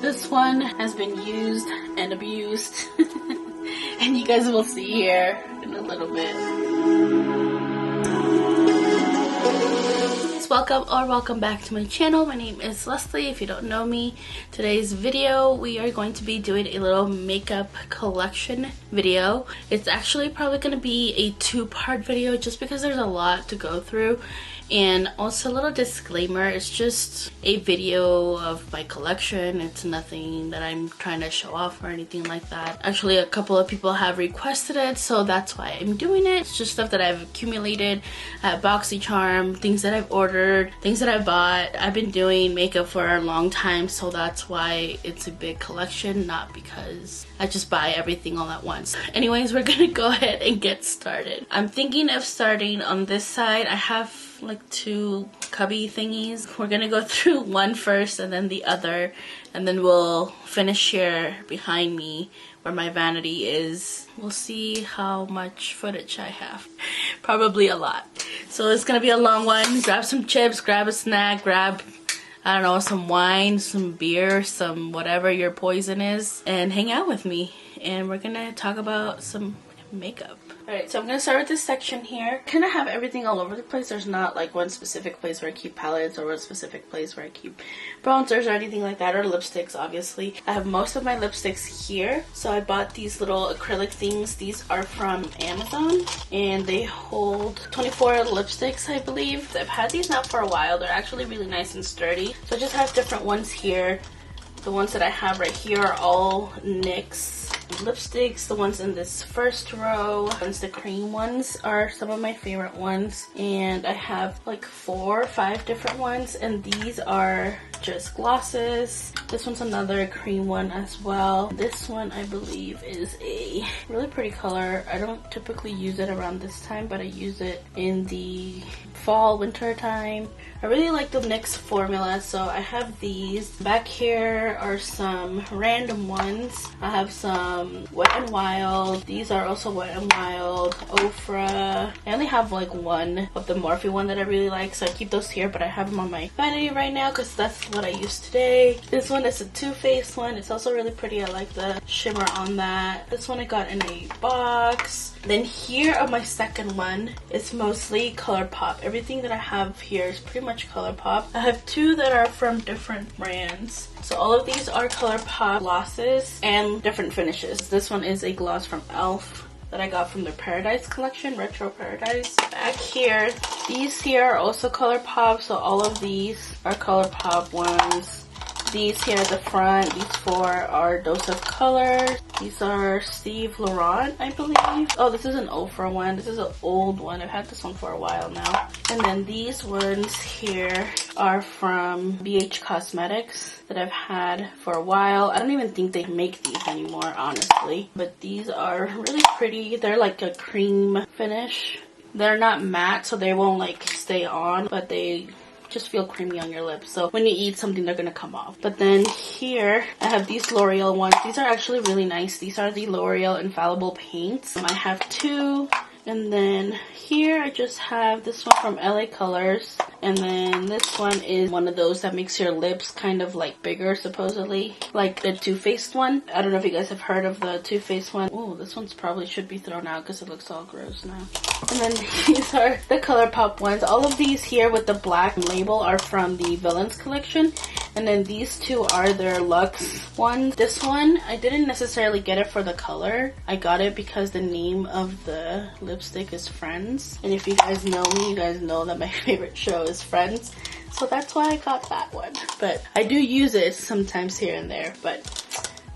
This one has been used and abused and you guys will see here in a little bit. Welcome back to my channel. My name is Leslie. If you don't know me, today's video we are going to be doing a little makeup collection video. It's actually probably going to be a two-part video just because there's a lot to go through. And also a little disclaimer, it's just a video of my collection. It's nothing that I'm trying to show off or anything like that. Actually, a couple of people have requested it, so that's why I'm doing it. It's just stuff that I've accumulated at BoxyCharm, things that I've ordered, things that I bought. I've been doing makeup for a long time, so that's why it's a big collection, not because I just buy everything all at once. Anyways, we're gonna go ahead and get started. I'm thinking of starting on this side. I have like two cubby thingies. We're gonna go through one first and then the other, and then we'll finish here behind me where my vanity is. We'll see how much footage I have. Probably a lot. So it's gonna be a long one. Grab some chips, grab a snack, grab, I don't know, some wine, some beer, some whatever your poison is, and hang out with me. And we're gonna talk about some makeup. Alright, so I'm going to start with this section here. I kind of have everything all over the place. There's not like one specific place where I keep palettes or one specific place where I keep bronzers or anything like that, or lipsticks obviously. I have most of my lipsticks here. So I bought these little acrylic things. These are from Amazon and they hold 24 lipsticks, I believe. I've had these now for a while. They're actually really nice and sturdy. So I just have different ones here. The ones that I have right here are all NYX lipsticks. The ones in this first row, the cream ones, are some of my favorite ones, and I have like 4 or 5 different ones, and these are just glosses. This one's another cream one as well. This one I believe is a really pretty color. I don't typically use it around this time, but I use it in the fall, winter time. I really like the NYX formula, so I have these. Back here are some random ones. I have some Wet n Wild. These are also Wet n Wild. Ofra. I only have like one of the Morphe one that I really like, so I keep those here, but I have them on my vanity right now because that's what I use today. This one is a Too Faced one. It's also really pretty. I like the shimmer on that. This one I got in a box. Then here on my second one, it's mostly ColourPop. Everything that I have here is pretty much ColourPop. I have 2 that are from different brands. So all of these are ColourPop glosses and different finishes. This one is a gloss from e.l.f. that I got from their Paradise collection, Retro Paradise. Back here, these here are also ColourPop, so all of these are ColourPop ones. These here at the front, these 4 are Dose of Color. These are Steve Laurent, I believe. Oh, this is an Ofra one. This is an old one. I've had this one for a while now. And then these ones here are from BH Cosmetics that I've had for a while. I don't even think they make these anymore, honestly. But these are really pretty. They're like a cream finish. They're not matte, so they won't like stay on, but they just feel creamy on your lips, so when you eat something they're gonna come off. But then here I have these L'Oreal ones. These are actually really nice. These are the L'Oreal Infallible Paints. I have 2. And then here I just have this one from LA Colors. And then this one is one of those that makes your lips kind of like bigger, supposedly. Like the Too Faced one. I don't know if you guys have heard of the Too Faced one. Oh, this one's probably should be thrown out because it looks all gross now. And then these are the ColourPop ones. All of these here with the black label are from the Villains collection. And then these 2 are their Luxe ones. This one, I didn't necessarily get it for the color. I got it because the name of the lipstick is Friends. And if you guys know me, you guys know that my favorite show is Friends. So that's why I got that one. But I do use it sometimes here and there. But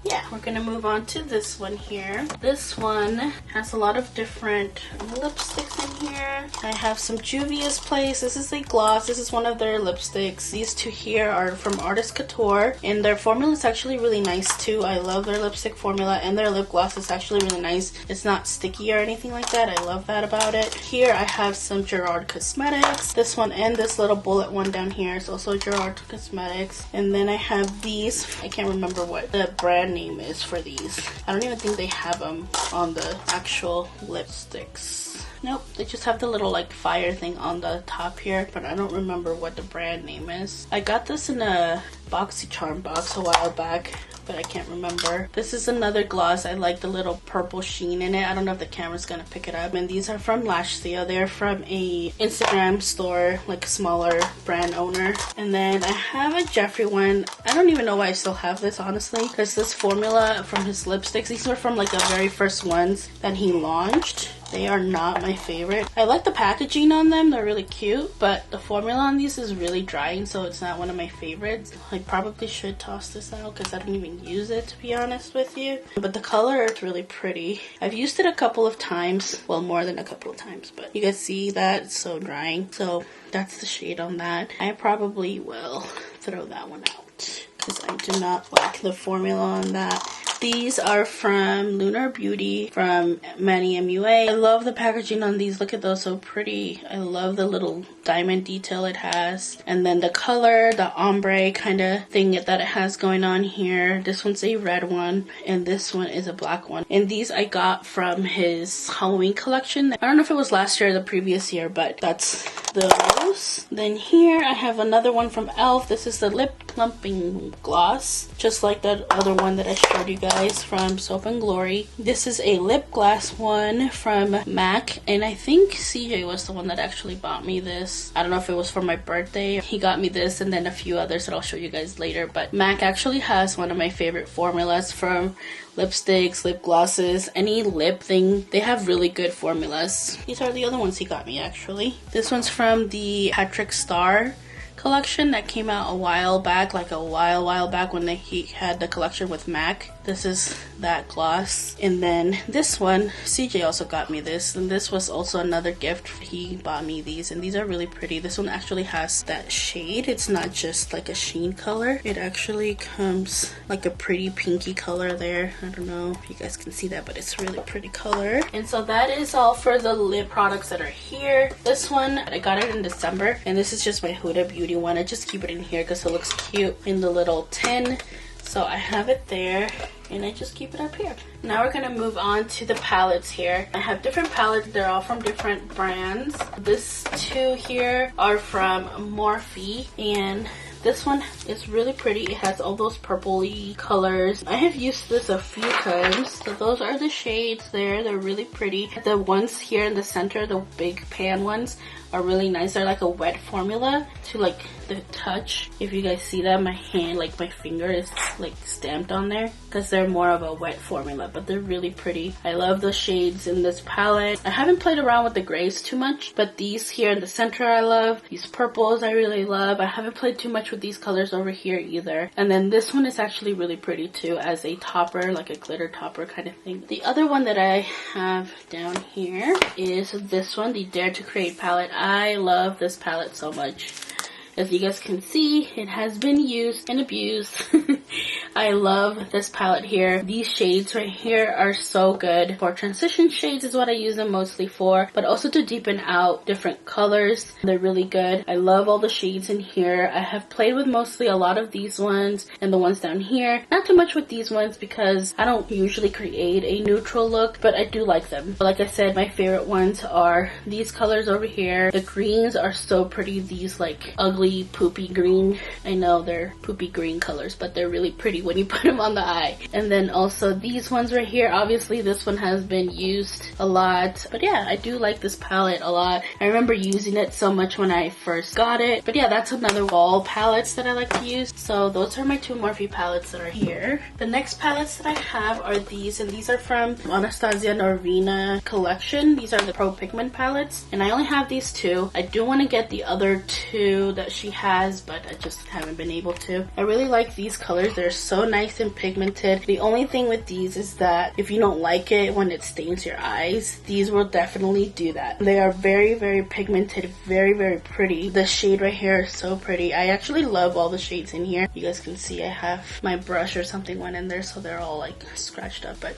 yeah, we're gonna move on to this one here. This one has a lot of different lipsticks in here. I have some Juvia's Place. This is a gloss. This is one of their lipsticks. These 2 here are from Artist Couture, and their formula is actually really nice too. I love their lipstick formula, and their lip gloss is actually really nice. It's not sticky or anything like that. I love that about it. Here I have some Gerard Cosmetics. This one and this little bullet one down here is also Gerard Cosmetics. And then I have these. I can't remember what the brand name is for these. I don't even think they have them on the actual lipsticks. Nope, they just have the little like fire thing on the top here, but I don't remember what the brand name is. I got this in a BoxyCharm box a while back, but I can't remember. This is another gloss. I like the little purple sheen in it. I don't know if the camera's gonna pick it up. And these are from Lash. They're from a Instagram store, like a smaller brand owner. And then I have a Jeffree one. I don't even know why I still have this, honestly, because this formula from his lipsticks, these were from like the very first ones that he launched. They are not my favorite. I like the packaging on them. They're really cute, but the formula on these is really drying, so it's not one of my favorites. I probably should toss this out because I don't even use it, to be honest with you. But the color is really pretty. I've used it a couple of times. Well, more than a couple of times, but you guys see that? It's so drying. So that's the shade on that. I probably will throw that one out because I do not like the formula on that. These are from Lunar Beauty from Manny MUA. I love the packaging on these. Look at those, so pretty. I love the little diamond detail it has. And then the color, the ombre kind of thing that it has going on here. This one's a red one, and this one is a black one. And these I got from his Halloween collection. I don't know if it was last year or the previous year, but that's those. Then here I have another one from e.l.f. This is the lip plumping gloss, just like that other one that I showed you guys from Soap and Glory. This is a lip gloss one from MAC, and I think CJ was the one that actually bought me this. I don't know if it was for my birthday. He got me this and then a few others that I'll show you guys later, but MAC actually has one of my favorite formulas from lipsticks, lip glosses, any lip thing. They have really good formulas. These are the other ones he got me, actually. This one's from the Patrick Star collection that came out a while back, like a while back when he had the collection with MAC. This is that gloss. And then this one, CJ also got me this, and this was also another gift. He bought me these, and these are really pretty. This one actually has that shade. It's not just like a sheen color. It actually comes like a pretty pinky color there. I don't know if you guys can see that, but it's a really pretty color. And so that is all for the lip products that are here. This one, I got it in December, and this is just my Huda Beauty one. I just keep it in here because it looks cute in the little tin. So I have it there, and I just keep it up here. Now we're gonna move on to the palettes here. I have different palettes. They're all from different brands. This two here are from Morphe, and this one is really pretty. It has all those purpley colors. I have used this a few times. So those are the shades there. They're really pretty. The ones here in the center, the big pan ones, are really nice. They're like a wet formula to like the touch. If you guys see that, my hand, like my finger is like stamped on there because they're more of a wet formula, but they're really pretty. I love the shades in this palette. I haven't played around with the grays too much, but these here in the center I love. These purples I really love. I haven't played too much with these colors over here either. And then this one is actually really pretty too as a topper, like a glitter topper kind of thing. The other one that I have down here is this one, the Dare to Create palette. I love this palette so much. As you guys can see, it has been used and abused. I love this palette here. These shades right here are so good. For transition shades is what I use them mostly for, but also to deepen out different colors. They're really good. I love all the shades in here. I have played with mostly a lot of these ones and the ones down here. Not too much with these ones because I don't usually create a neutral look, but I do like them. But like I said, my favorite ones are these colors over here. The greens are so pretty. These like ugly poopy green. I know they're poopy green colors, but they're really pretty when you put them on the eye. And then also these ones right here. Obviously this one has been used a lot, but yeah, I do like this palette a lot. I remember using it so much when I first got it. But yeah, that's another wall palettes that I like to use. So those are my two Morphe palettes that are here. The next palettes that I have are these, and these are from Anastasia Norvina collection. These are the Pro Pigment palettes, and I only have these two. I do want to get the other two that she has, but I just haven't been able to. I really like these colors. They're so nice and pigmented. The only thing with these is that if you don't like it when it stains your eyes, these will definitely do that. They are very, very pigmented, very, very pretty. The shade right here is so pretty. I actually love all the shades in here. You guys can see I have my brush or something went in there, so they're all like scratched up. But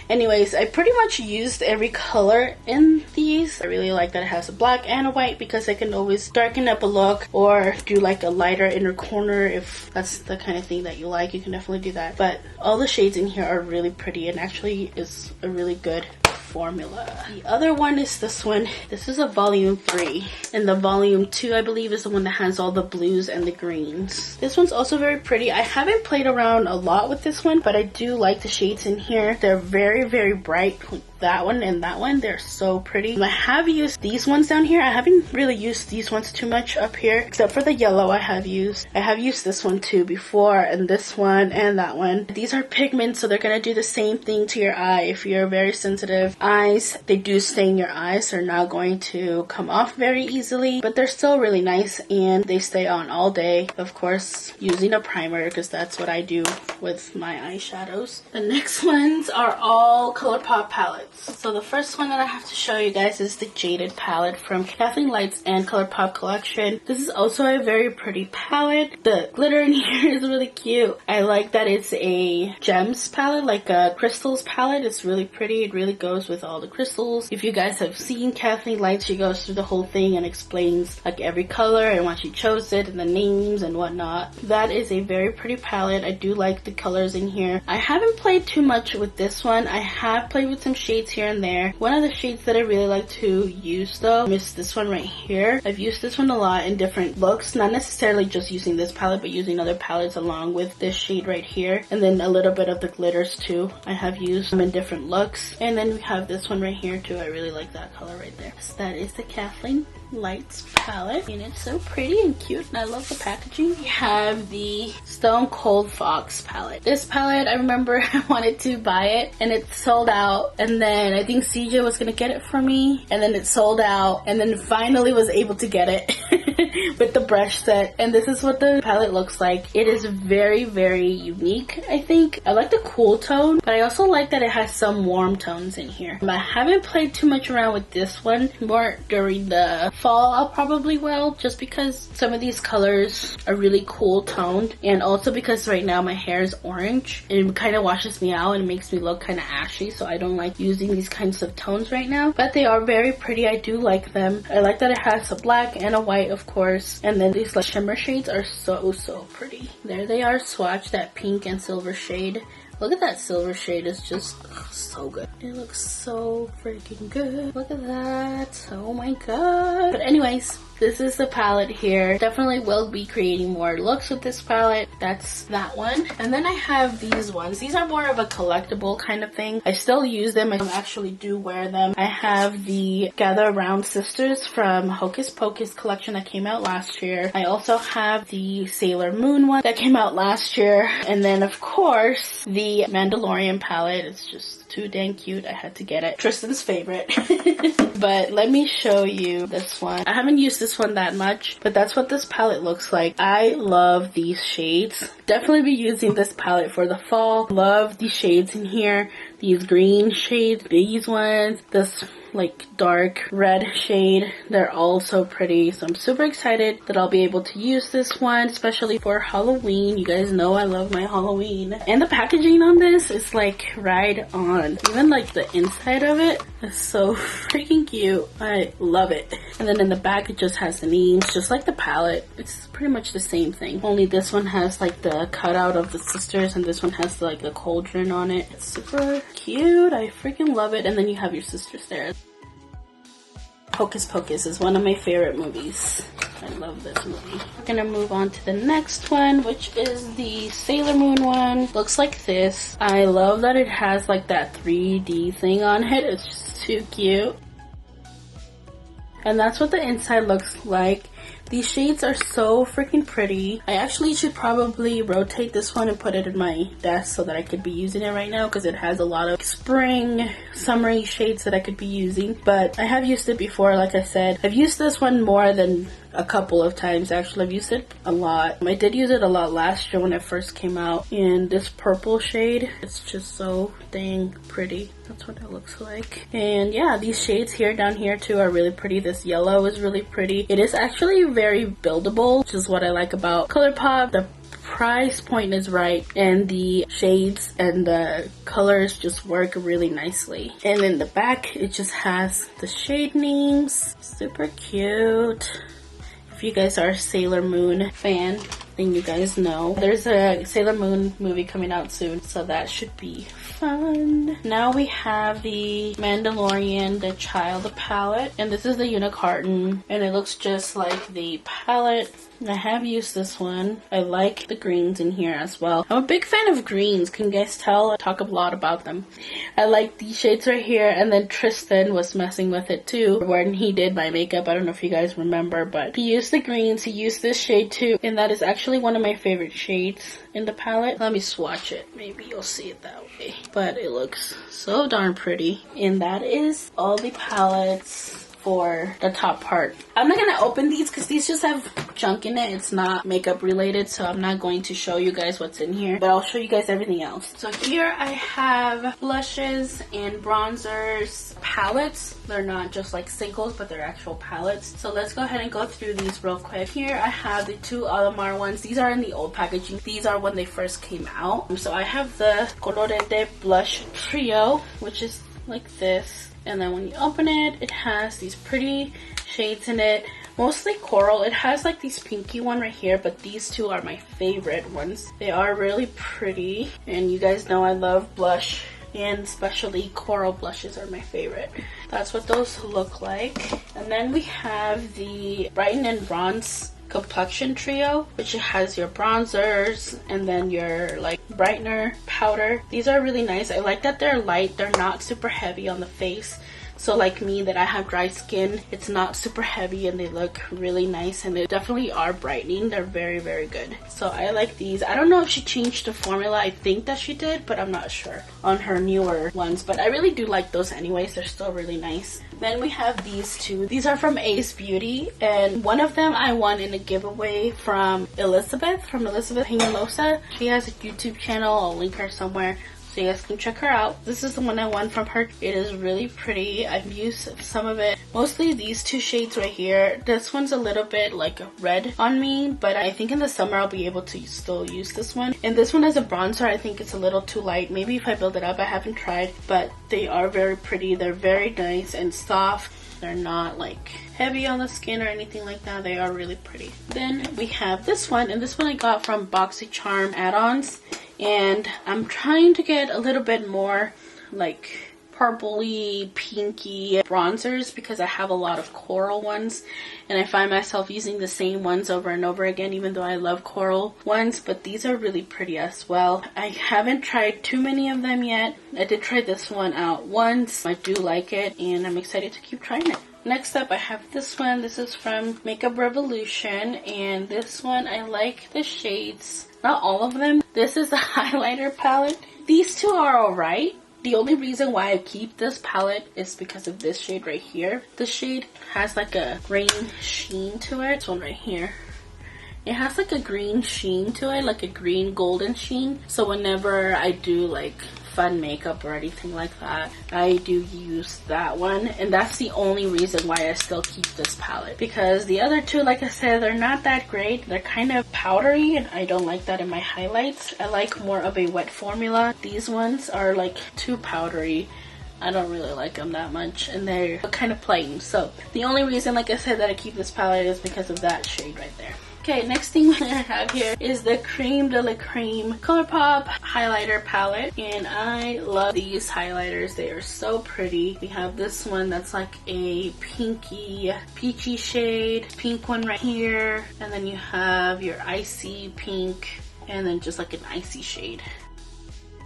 anyways, I pretty much used every color in these. I really like that it has a black and a white because I can always darken up a look or do like a lighter inner corner. If that's the kind of thing that you like, you can definitely do that. But all the shades in here are really pretty and actually is a really good formula. The other one is this one. This is a volume 3, and the volume 2 I believe is the one that has all the blues and the greens. This one's also very pretty. I haven't played around a lot with this one, but I do like the shades in here. They're very, very bright. That one and that one, they're so pretty. I have used these ones down here. I haven't really used these ones too much up here, except for the yellow I have used this one too before, and this one and that one. These are pigments, so they're gonna do the same thing to your eye. If you're very sensitive eyes, they do stain your eyes. They're not going to come off very easily, but they're still really nice and they stay on all day. Of course, using a primer, because that's what I do with my eyeshadows. The next ones are all ColourPop palettes. So the first one that I have to show you guys is the Jaded palette from Kathleen Light's and ColourPop collection. This is also a very pretty palette. The glitter in here is really cute. I like that it's a gems palette, like a crystals palette. It's really pretty. It really goes with all the crystals. If you guys have seen Kathleen Light, she goes through the whole thing and explains like every color and why she chose it and the names and whatnot. That is a very pretty palette. I do like the colors in here. I haven't played too much with this one. I have played with some shades here and there. One of the shades that I really like to use though is this one right here. I've used this one a lot in different looks, not necessarily just using this palette, but using other palettes along with this shade right here, and then a little bit of the glitters too. I have used them in different looks. And then we have this one right here too. I really like that color right there. So that is the Kathleen Lights palette, and it's so pretty and cute, and I love the packaging. We have the Stone Cold Fox palette. This palette, I remember I wanted to buy it and it sold out, and then I think CJ was gonna get it for me, and then it sold out, and then finally was able to get it with the brush set. And this is what the palette looks like. It is very, very unique, I think. I like the cool tone, but I also like that it has some warm tones in here. I haven't played too much around with this one. More during the fall I'll probably will, just because some of these colors are really cool toned, and also because right now my hair is orange. It kind of washes me out and makes me look kind of ashy, so I don't like using these kinds of tones right now, but they are very pretty. I do like them. I like that it has a black and a white, of course, and then these like shimmer shades are so pretty. There they are swatched, that pink and silver shade. Look at that silver shade, it's just so good. It looks so freaking good. Look at that, oh my god. But anyways, this is the palette here. Definitely will be creating more looks with this palette. That's that one. And then I have these ones. These are more of a collectible kind of thing. I still use them. I actually do wear them. I have the Gather Around Sisters from Hocus Pocus collection that came out last year. I also have the Sailor Moon one that came out last year. And then of course, the Mandalorian palette. It's just too dang cute. I had to get it. Tristan's favorite. But let me show you this one. I haven't used this one that much, but that's what this palette looks like. I love these shades. Definitely be using this palette for the fall. Love these shades in here. These green shades, these ones, this like dark red shade. They're all so pretty, so I'm super excited that I'll be able to use this one, especially for Halloween. You guys know I love my Halloween. And the packaging on this is like right on. Even like the inside of it is so freaking cute. I love it. And then in the back it just has the names, just like the palette. It's pretty much the same thing, only this one has like the cutout of the sisters and this one has like the cauldron on it. It's super cute. I freaking love it. And then you have your sisters there. Hocus Pocus is one of my favorite movies. I love this movie. We're gonna move on to the next one, which is the Sailor Moon one. Looks like this. I love that it has like that 3D thing on it. It's just too cute. And that's what the inside looks like. These shades are so freaking pretty. I actually should probably rotate this one and put it in my desk so that I could be using it right now, because it has a lot of spring, summery shades that I could be using. But I have used it before, like I said. I've used this one more than a couple of times actually. I've used it a lot. I did use it a lot last year when it first came out in this purple shade. It's just so dang pretty. That's what it looks like. And yeah, these shades here down here too are really pretty. This yellow is really pretty. It is actually very buildable, which is what I like about ColourPop. The price point is right, and the shades and the colors just work really nicely. And in the back it just has the shade names. Super cute. If you guys are a Sailor Moon fan, letting you guys know. There's a Sailor Moon movie coming out soon, so that should be fun. Now we have the Mandalorian The Child palette, and this is the unicarton, and it looks just like the palette. I have used this one. I like the greens in here as well. I'm a big fan of greens. Can you guys tell? I talk a lot about them. I like these shades right here, and then Tristan was messing with it too when he did my makeup. I don't know if you guys remember, but he used the greens. He used this shade too, and that is actually one of my favorite shades in the palette. Let me swatch it. Maybe you'll see it that way. But it looks so darn pretty. And that is all the palettes for the top part. I'm not gonna open these because these just have junk in it. It's not makeup related, so I'm not going to show you guys what's in here, but I'll show you guys everything else. So here I have blushes and bronzers palettes. They're not just like singles, but they're actual palettes. So let's go ahead and go through these real quick. Here I have the two Alamar ones. These are in the old packaging. These are when they first came out. So I have the Colorete Blush Trio, which is like this. And then when you open it, it has these pretty shades in it. Mostly coral. It has like these pinky one right here, but these two are my favorite ones. They are really pretty. And you guys know I love blush, and especially coral blushes are my favorite. That's what those look like. And then we have the Brighten and Bronze Complexion Trio, which has your bronzers and then your like brightener powder. These are really nice. I like that they're light. They're not super heavy on the face. So like me, that I have dry skin, it's not super heavy, and they look really nice, and they definitely are brightening. They're very, very good. So I like these. I don't know if she changed the formula. I think that she did, but I'm not sure on her newer ones. But I really do like those anyways. They're still really nice. Then we have these two. These are from Ace Beauty, and one of them I won in a giveaway from Elizabeth Peñaloza. She has a YouTube channel. I'll link her somewhere, so you guys can check her out. This is the one I won from her. It is really pretty. I've used some of it. Mostly these two shades right here. This one's a little bit like red on me, but I think in the summer I'll be able to still use this one. And this one as a bronzer, I think it's a little too light. Maybe if I build it up, I haven't tried, but they are very pretty. They're very nice and soft. They're not like heavy on the skin or anything like that. They are really pretty. Then we have this one, and this one I got from BoxyCharm add-ons. And I'm trying to get a little bit more like purpley, pinky bronzers because I have a lot of coral ones, and I find myself using the same ones over and over again, even though I love coral ones. But these are really pretty as well. I haven't tried too many of them yet. I did try this one out once. I do like it, and I'm excited to keep trying it. Next up, I have this one. This is from Makeup Revolution, and this one, I like the shades. Not all of them. This is the highlighter palette. These two are alright. The only reason why I keep this palette is because of this shade right here. This shade has like a green sheen to it. This one right here. It has like a green sheen to it, like a green golden sheen. So whenever I do like fun makeup or anything like that, I do use that one, and that's the only reason why I still keep this palette, because the other two, like I said, they're not that great. They're kind of powdery, and I don't like that in my highlights. I like more of a wet formula. These ones are like too powdery. I don't really like them that much, and they're kind of plain. So the only reason, like I said, that I keep this palette is because of that shade right there. Okay, next thing I have here is the Creme de la Creme ColourPop highlighter palette, and I love these highlighters. They are so pretty. We have this one that's like a pinky, peachy shade, pink one right here, and then you have your icy pink, and then just like an icy shade.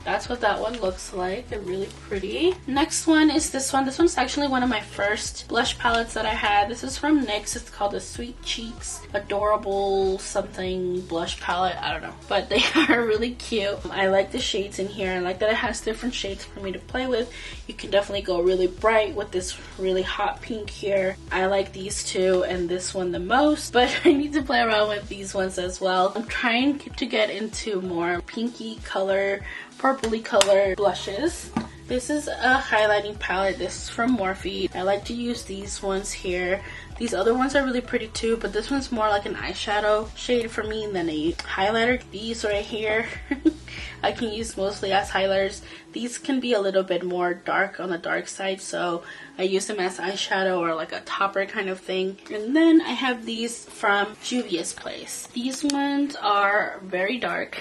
That's what that one looks like. They're really pretty. Next one is this one. This one's actually one of my first blush palettes that I had. This is from NYX. It's called the Sweet Cheeks Adorable something blush palette. I don't know. But they are really cute. I like the shades in here. I like that it has different shades for me to play with. You can definitely go really bright with this really hot pink here. I like these two and this one the most, but I need to play around with these ones as well. I'm trying to get into more pinky color, purpley color blushes. This is a highlighting palette. This is from Morphe. I like to use these ones here. These other ones are really pretty too, but this one's more like an eyeshadow shade for me than a highlighter. These right here I can use mostly as highlighters. These can be a little bit more dark on the dark side, so I use them as eyeshadow or like a topper kind of thing. And then I have these from Juvia's Place. These ones are very dark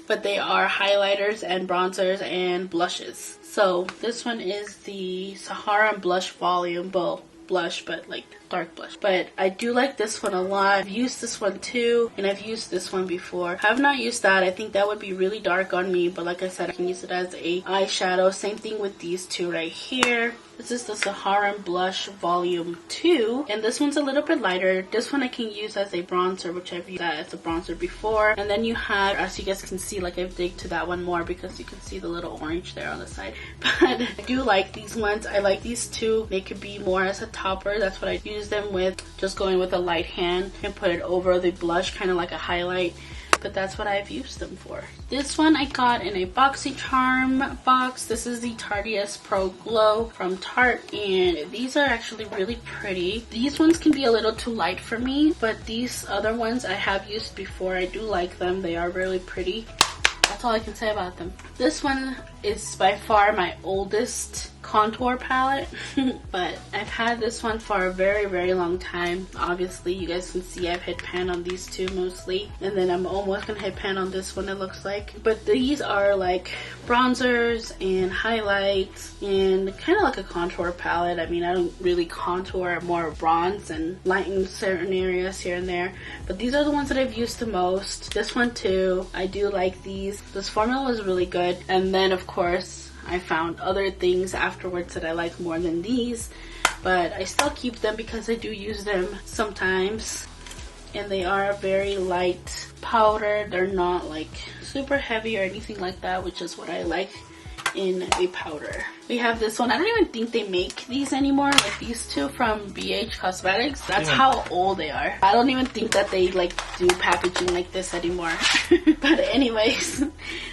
but they are highlighters and bronzers and blushes. So this one is the Sahara Blush Volume. Well, blush, but like dark blush. But I do like this one a lot. I've used this one too, and I've used this one before. I have not used that. I think that would be really dark on me, but like I said, I can use it as a eyeshadow. Same thing with these two right here. This is the Sahara Blush Volume 2, and this one's a little bit lighter. This one I can use as a bronzer, which I've used as a bronzer before. And then you have, as you guys can see, like I've digged to that one more because you can see the little orange there on the side. But I do like these ones. I like these two. They could be more as a topper. That's what I use them with. Just going with a light hand and put it over the blush, kind of like a highlight. But that's what I've used them for. This one I got in a BoxyCharm box. This is the Tarteist Pro Glow from Tarte, and these are actually really pretty. These ones can be a little too light for me, but these other ones I have used before. I do like them. They are really pretty. That's all I can say about them. This one is by far my oldest contour palette but I've had this one for a very long time. Obviously you guys can see I've hit pan on these two mostly, and then I'm almost gonna hit pan on this one, it looks like. But these are like bronzers and highlights and kind of like a contour palette. I mean, I don't really contour, more bronze and lighten certain areas here and there, but these are the ones that I've used the most. This one too, I do like these. This formula is really good. And then of course I found other things afterwards that I like more than these, but I still keep them because I do use them sometimes. And they are a very light powder. They're not like super heavy or anything like that, which is what I like in a powder. We have this one. I don't even think they make these anymore, like these two from BH Cosmetics. That's how old they are. I don't even think that they like do packaging like this anymore. But anyways,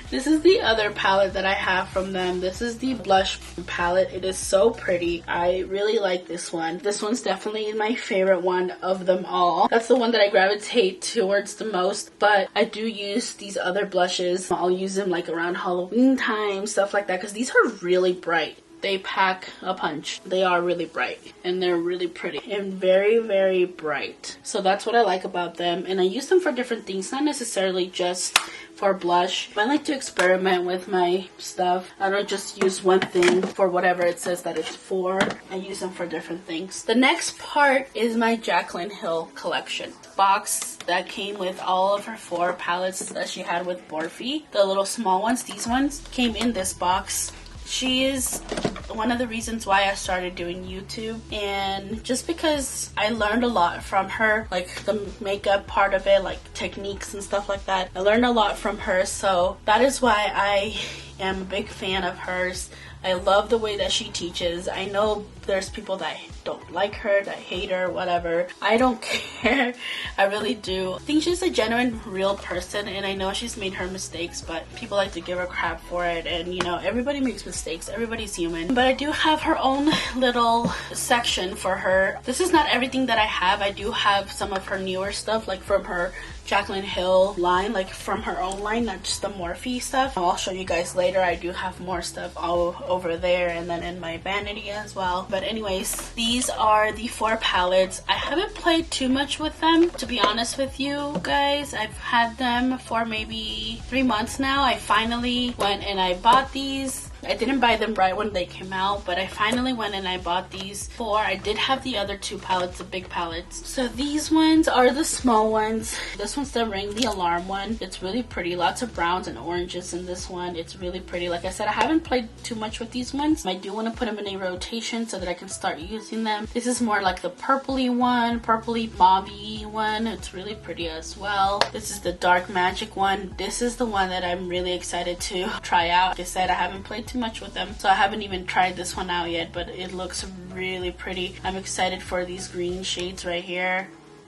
this is the other palette that I have from them. This is the blush palette. It is so pretty. I really like this one. This one's definitely my favorite one of them all. That's the one that I gravitate towards the most, but I do use these other blushes. I'll use them like around Halloween time, stuff like that, because these are really bright. They pack a punch. They are really bright and they're really pretty and very bright. So that's what I like about them, and I use them for different things, not necessarily just for blush. I like to experiment with my stuff. I don't just use one thing for whatever it says that it's for. I use them for different things. The next part is my Jaclyn Hill collection box that came with all of her 4 palettes that she had with Morphe. The little small ones, these ones, came in this box. She is one of the reasons why I started doing YouTube, and just because I learned a lot from her, like the makeup part of it, like techniques and stuff like that. I learned a lot from her, so that is why I am a big fan of hers. I love the way that she teaches. I know there's people that don't like her, that hate her, whatever. I don't care. I really do. I think she's a genuine, real person, and I know she's made her mistakes, but people like to give her crap for it, and you know, everybody makes mistakes. Everybody's human. But I do have her own little section for her. This is not everything that I have. I do have some of her newer stuff, like from her Jaclyn Hill line, like from her own line, not just the Morphe stuff. I'll show you guys later. I do have more stuff all over there and then in my vanity as well. But anyways, these are the 4 palettes. I haven't played too much with them, to be honest with you guys. I've had them for maybe 3 months now. I finally went and I bought these. I didn't buy them right when they came out, but I finally went and I bought these 4. I did have the other 2 palettes, the big palettes. So these ones are the small ones. This one's the Ring the Alarm one. It's really pretty. Lots of browns and oranges in this one. It's really pretty. Like I said, I haven't played too much with these ones. I do want to put them in a rotation so that I can start using them. This is more like the purpley one, purpley mauvey one. It's really pretty as well. This is the Dark Magic one. This is the one that I'm really excited to try out. Like I said, I haven't played too much with them, so I haven't even tried this one out yet, but it looks really pretty. I'm excited for these green shades right here.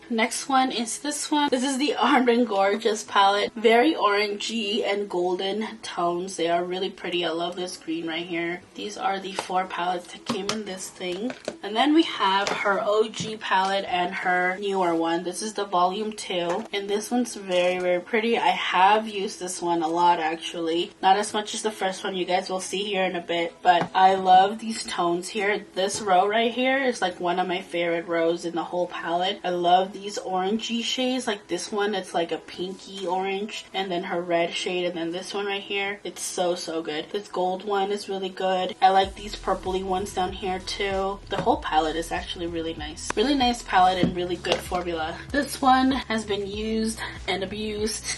Next one is this one. This is the Arden Gorgeous palette. Very orangey and golden tones. They are really pretty. I love this green right here. These are the 4 palettes that came in this thing. And then we have her OG palette and her newer one. This is the volume 2. And this one's very, very pretty. I have used this one a lot actually. Not as much as the first one, you guys will see here in a bit. But I love these tones here. This row right here is like one of my favorite rows in the whole palette. I love these orangey shades. Like this one, it's like a pinky orange, and then her red shade, and then this one right here, it's so good. This gold one is really good. I like these purpley ones down here too. The whole palette is actually really nice. Really nice palette and really good formula. This one has been used and abused.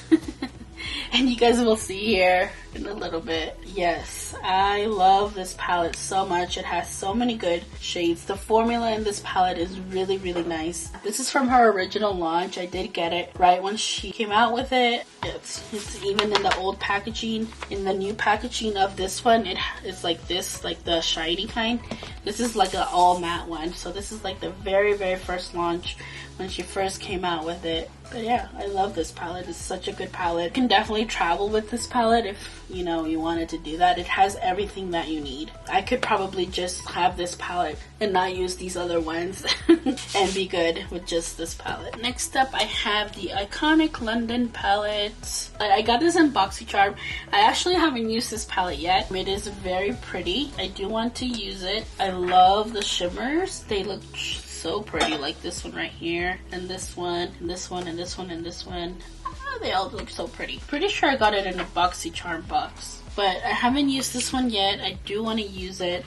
And you guys will see here in a little bit. Yes, I love this palette so much. It has so many good shades. The formula in this palette is really, really nice. This is from her original launch. I did get it right when she came out with it. It's even in the old packaging. In the new packaging of this one, it's like this, like the shiny kind. This is like an all matte one. So this is like the very, very first launch when she first came out with it. But yeah, I love this palette. It's such a good palette. You can definitely travel with this palette if, you know, you wanted to do that. It has everything that you need. I could probably just have this palette and not use these other ones and be good with just this palette. Next up, I have the iconic London palette. I got this in BoxyCharm. I actually haven't used this palette yet. It is very pretty. I do want to use it. I love the shimmers. They look so pretty, like this one right here, and this one, and this one, and this one, and this one. Oh, they all look so pretty. Pretty sure I got it in a BoxyCharm box, but I haven't used this one yet. I do want to use it.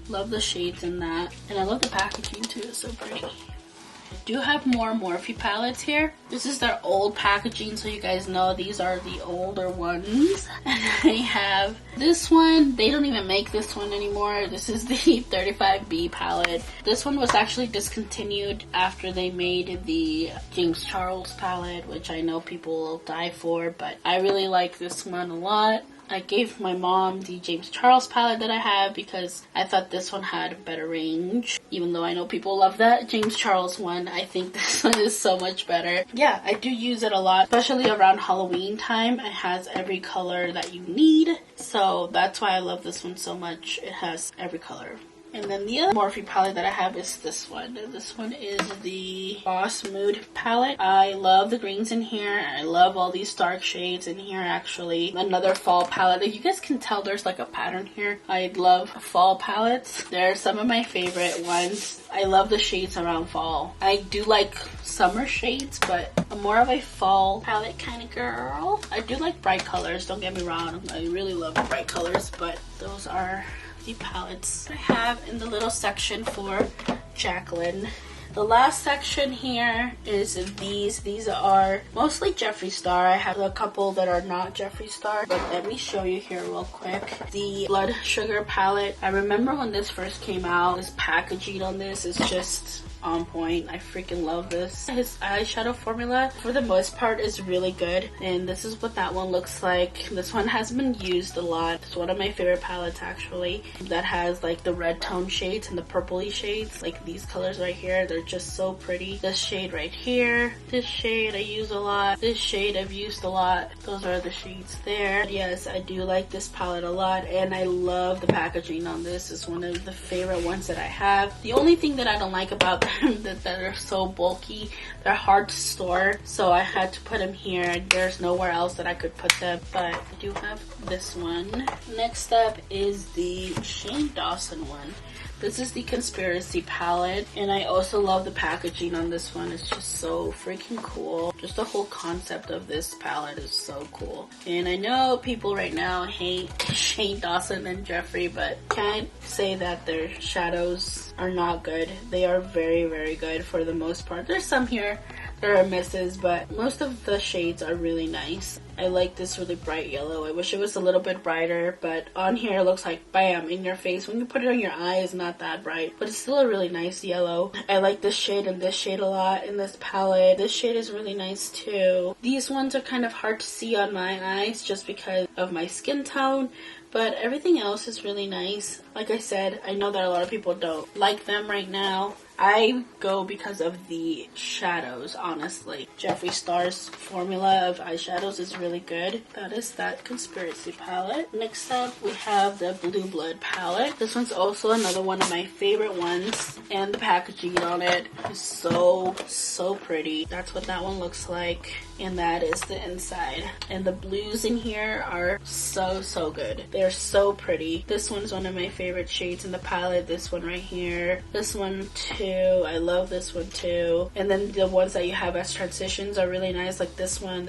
Love the shades in that, and I love the packaging too. It's so pretty. I do have more Morphe palettes here. This is their old packaging, so you guys know these are the older ones. And I have this one. They don't even make this one anymore. This is the 35B palette. This one was actually discontinued after they made the James Charles palette, which I know people will die for, but I really like this one a lot. I gave my mom the James Charles palette that I have because I thought this one had better range. Even though I know people love that James Charles one, I think this one is so much better. Yeah, I do use it a lot, especially around Halloween time. It has every color that you need, so that's why I love this one so much. It has every color. And then the other Morphe palette that I have is this one. This one is the Boss Mood palette. I love the greens in here. I love all these dark shades in here actually. Another fall palette. You guys can tell there's like a pattern here. I love fall palettes. They're some of my favorite ones. I love the shades around fall. I do like summer shades, but I'm more of a fall palette kind of girl. I do like bright colors, don't get me wrong. I really love bright colors, but those are the palettes I have in the little section for Jacqueline. The last section here is these. These are mostly Jeffree Star. I have a couple that are not Jeffree Star, but let me show you here real quick. The Blood Sugar palette. I remember when this first came out, this packaging on this is just on point. I freaking love this. His eyeshadow formula for the most part is really good, and this is what that one looks like. This one has been used a lot. It's one of my favorite palettes actually, that has like the red tone shades and the purpley shades, like these colors right here. They're just so pretty. This shade right here, this shade I use a lot, this shade I've used a lot. Those are the shades there. But yes, I do like this palette a lot, and I love the packaging on this. It's one of the favorite ones that I have. The only thing that I don't like about them that they're so bulky, they're hard to store, so I had to put them here. There's nowhere else that I could put them, but I do have this one. Next up is the Shane Dawson one. This is the Conspiracy palette, and I also love the packaging on this one. It's just so freaking cool. Just the whole concept of this palette is so cool. And I know people right now hate Shane Dawson and Jeffree, but can't say that their shadows are not good. They are very, very good for the most part. There's some here that are misses, but most of the shades are really nice. I like this really bright yellow. I wish it was a little bit brighter, but on here it looks like bam, in your face. When you put it on your eye, it's not that bright, but it's still a really nice yellow. I like this shade and this shade a lot in this palette. This shade is really nice too. These ones are kind of hard to see on my eyes just because of my skin tone, but everything else is really nice. Like I said, I know that a lot of people don't like them right now, I go because of the shadows, honestly. Jeffree Star's formula of eyeshadows is really good. That is that Conspiracy palette. Next up, we have the Blue Blood palette. This one's also another one of my favorite ones. And the packaging on it is so pretty. That's what that one looks like. And that is the inside. And the blues in here are so good. They're so pretty. This one's one of my favorite shades in the palette. This one right here. This one too. I love this one too. And then the ones that you have as transitions are really nice. Like this one, and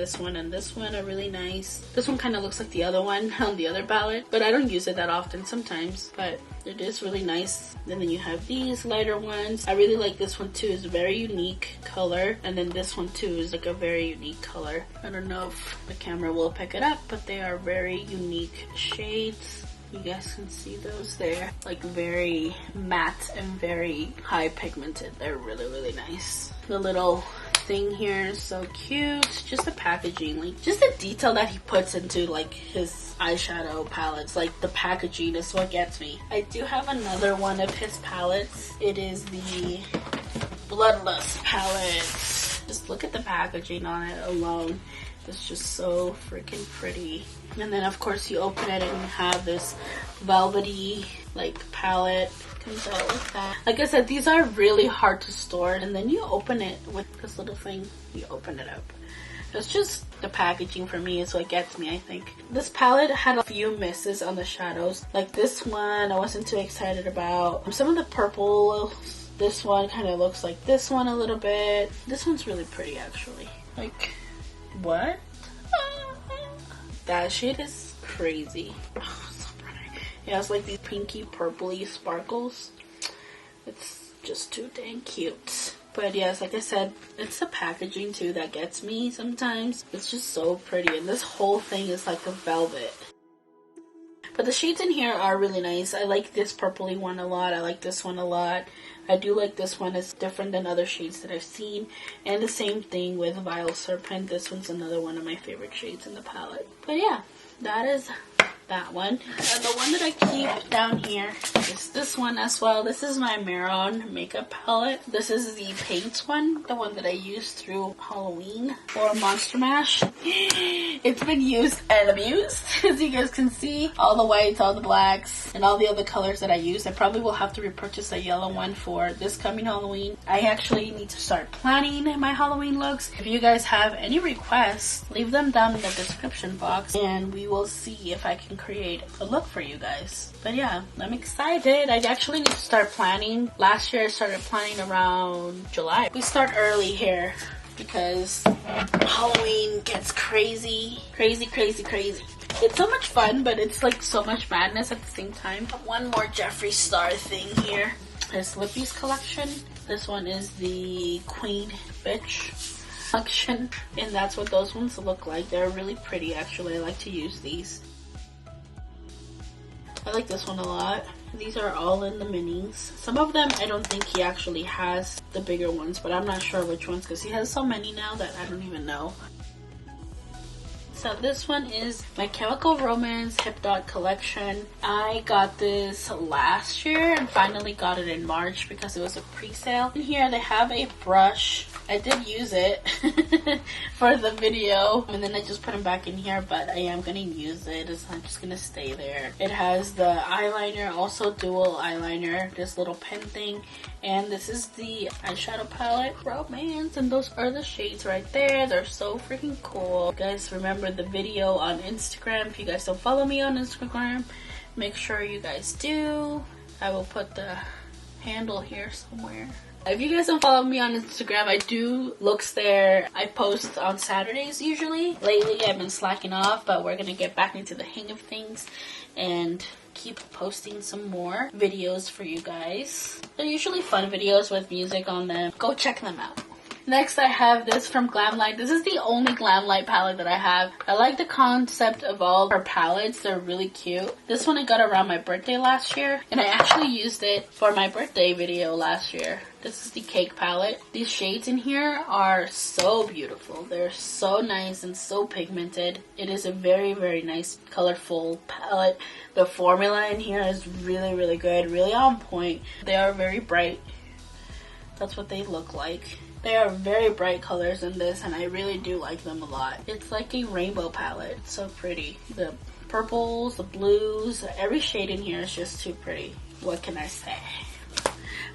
this one are really nice. This one kind of looks like the other one on the other palette. But I don't use it that often sometimes. But it is really nice. And then you have these lighter ones. I really like this one too. It's a very unique color. And then this one too is like a very unique color. I don't know if the camera will pick it up, but they are very unique shades. You guys can see those there. Like very matte and very high pigmented. They're really nice. The little thing here is so cute. Just the packaging, like just the detail that he puts into like his eyeshadow palettes. Like the packaging is what gets me. I do have another one of his palettes. It is the Bloodlust palette. Just look at the packaging on it alone. It's just so freaking pretty. And then of course you open it and you have this velvety like palette. Comes out like that. Like I said, these are really hard to store. And then you open it with this little thing. You open it up. It's just the packaging for me is what gets me, I think. This palette had a few misses on the shadows. Like this one I wasn't too excited about. Some of the purple, this one kind of looks like this one a little bit. This one's really pretty actually. Like, what? That shade is crazy. Oh, so pretty. It has like these pinky purpley sparkles. It's just too dang cute. But yes, like I said, it's the packaging too that gets me sometimes. It's just so pretty. And this whole thing is like a velvet. But the shades in here are really nice. I like this purpley one a lot. I like this one a lot. I do like this one. It's different than other shades that I've seen. And the same thing with Vile Serpent. This one's another one of my favorite shades in the palette. But yeah, that is that one. And the one that I keep down here is this one as well. This is my Maron makeup palette. This is the paint one, the one that I used through Halloween or Monster Mash. It's been used and abused, as you guys can see. All the whites, all the blacks, and all the other colors that I use. I probably will have to repurchase a yellow one for this coming Halloween. I actually need to start planning my Halloween looks. If you guys have any requests, leave them down in the description box and we will see if I can create a look for you guys. But yeah, I'm excited. I actually need to start planning. Last year I started planning around July. We start early here because Halloween gets crazy. It's so much fun, but it's like so much madness at the same time. One more Jeffree Star thing here. This Lippies collection. This one is the Queen Bitch collection, and that's what those ones look like. They're really pretty actually. I like to use these. I like this one a lot. These are all in the minis. Some of them I don't think he actually has the bigger ones, but I'm not sure which ones because he has so many now that I don't even know. So this one is my Chemical Romance Hip Dot collection. I got this last year and finally got it in March because it was a pre-sale. In here they have a brush. I did use it for the video and then I just put them back in here, but I am going to use it. It's not just going to stay there. It has the eyeliner, also dual eyeliner, this little pen thing, and this is the eyeshadow palette, Romance, and those are the shades right there. They're so freaking cool. You guys remember the video on Instagram. If you guys don't follow me on Instagram, make sure you guys do. I will put the handle here somewhere. If you guys don't follow me on Instagram, I do looks there. I post on Saturdays usually. Lately I've been slacking off, but we're gonna get back into the hang of things and keep posting some more videos for you guys. They're usually fun videos with music on them. Go check them out. Next I have this from Glamlight. This is the only Glamlight palette that I have. I like the concept of all her palettes. They're really cute. This one I got around my birthday last year, and I actually used it for my birthday video last year. This is the Cake palette. These shades in here are so beautiful. They're so nice and so pigmented. It is a very nice colorful palette. The formula in here is really good, really on point. They are very bright. That's what they look like. They are very bright colors in this, and I really do like them a lot. It's like a rainbow palette. It's so pretty. The purples, the blues, every shade in here is just too pretty. What can I say?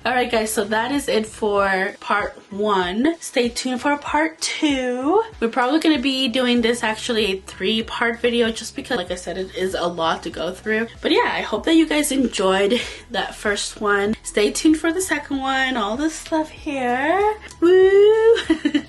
Alright guys, so that is it for part 1. Stay tuned for part 2. We're probably going to be doing this actually a 3-part video just because, like I said, it is a lot to go through. But yeah, I hope that you guys enjoyed that first one. Stay tuned for the second one. All this stuff here. Woo!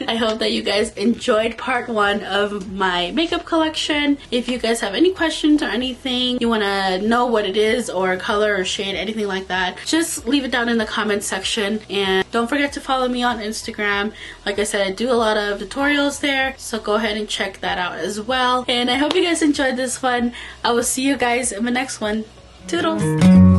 I hope that you guys enjoyed part 1 of my makeup collection. If you guys have any questions or anything, you want to know what it is or color or shade, anything like that, just leave it down in the comment section. And don't forget to follow me on Instagram. Like I said, I do a lot of tutorials there, so go ahead and check that out as well. And I hope you guys enjoyed this one. I will see you guys in the next one. Toodles!